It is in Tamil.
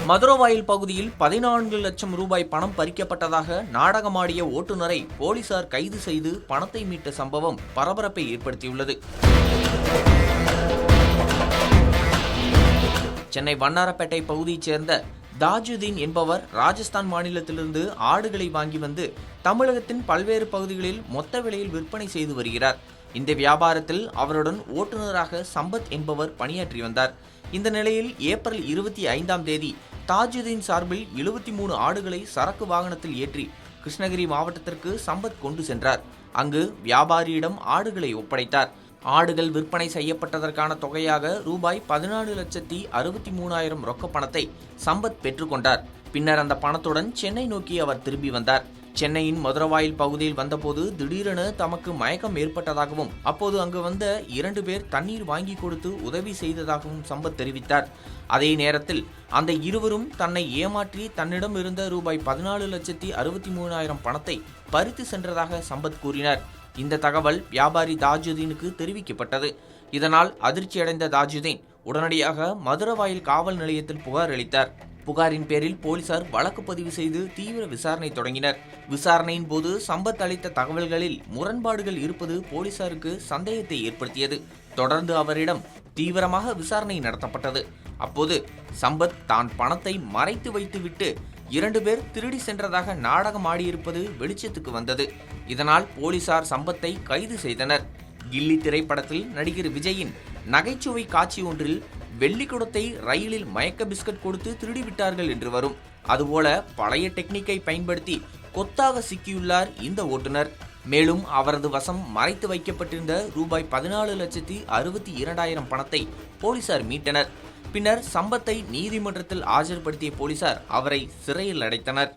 மதுரவாயில் பகுதியில் 14 லட்சம் ரூபாய் பணம் பறிக்கப்பட்டதாக நாடகமாடிய ஓட்டுநரை போலீசார் கைது செய்து பணத்தை மீட்ட சம்பவம் பரபரப்பை ஏற்படுத்தியுள்ளது. சென்னை வண்ணாரப்பேட்டை பகுதியைச் சேர்ந்த தாஜுதீன் என்பவர் ராஜஸ்தான் மாநிலத்திலிருந்து ஆடுகளை வாங்கி வந்து தமிழகத்தின் பல்வேறு பகுதிகளில் மொத்த விலையில் விற்பனை செய்து வருகிறார். இந்த வியாபாரத்தில் அவருடன் ஓட்டுநராக சம்பத் என்பவர் பணியாற்றி வந்தார். இந்த நிலையில் ஏப்ரல் 25ஆம் தேதி தாஜுதீன் சார்பில் 73 ஆடுகளை சரக்கு வாகனத்தில் ஏற்றி கிருஷ்ணகிரி மாவட்டத்திற்கு சம்பத் கொண்டு சென்றார். அங்கு வியாபாரியிடம் ஆடுகளை ஒப்படைத்தார். ஆடுகள் விற்பனை செய்யப்பட்டதற்கான தொகையாக ரூபாய் 14,63,000 ரொக்க பணத்தை சம்பத் பெற்றுக்கொண்டார். பின்னர் அந்த பணத்துடன் சென்னை நோக்கி அவர் திரும்பி வந்தார். சென்னையின் மதுரவாயில் பகுதியில் வந்தபோது திடீரென தமக்கு மயக்கம் ஏற்பட்டதாகவும் அப்போது அங்கு வந்த 2 பேர் தண்ணீர் வாங்கி கொடுத்து உதவி செய்ததாகவும் சம்பத் தெரிவித்தார். அதே நேரத்தில் அந்த இருவரும் தன்னை ஏமாற்றி தன்னிடம் இருந்த ரூபாய் 14,63,000 பணத்தை பறித்து சென்றதாக சம்பத் கூறினார். இந்த தகவல் வியாபாரி தாஜுதீனுக்கு தெரிவிக்கப்பட்டது. இதனால் அதிர்ச்சியடைந்த தாஜுதீன் உடனடியாக மதுரவாயில் காவல் நிலையத்தில் புகார் அளித்தார். புகாரின் பேரில் போலீசார் வழக்கு பதிவு செய்து தீவிர விசாரணை தொடங்கினர். விசாரணையின் போது சம்பத் அளித்த தகவல்களில் முரண்பாடுகள் இருப்பது போலீசாருக்கு சந்தேகத்தை ஏற்படுத்தியது. தொடர்ந்து அவரிடம் தீவிரமாக விசாரணை நடத்தப்பட்டது. அப்போது சம்பத் தான் பணத்தை மறைத்து வைத்துவிட்டு 2 பேர் திருடி சென்றதாக நாடகம் ஆடியிருப்பது வெளிச்சத்துக்கு வந்தது. இதனால் போலீசார் சம்பத்தை கைது செய்தனர். கில்லி திரைப்படத்தில் நடிகர் விஜயின் நகைச்சுவை காட்சி ஒன்றில் வெள்ளிக்குடத்தை ரயிலில் மயக்க பிஸ்கட் கொடுத்து திருடிவிட்டார்கள் என்று வரும். அதுபோல பழைய டெக்னிக்கை பயன்படுத்தி கொத்தாக சிக்கியுள்ளார் இந்த ஓட்டுநர். மேலும் அவரது வசம் மறைத்து வைக்கப்பட்டிருந்த ரூபாய் 14,62,000 பணத்தை போலீசார் மீட்டனர். பின்னர் சம்பத்தை நீதிமன்றத்தில் ஆஜர்படுத்திய போலீசார் அவரை சிறையில் அடைத்தனர்.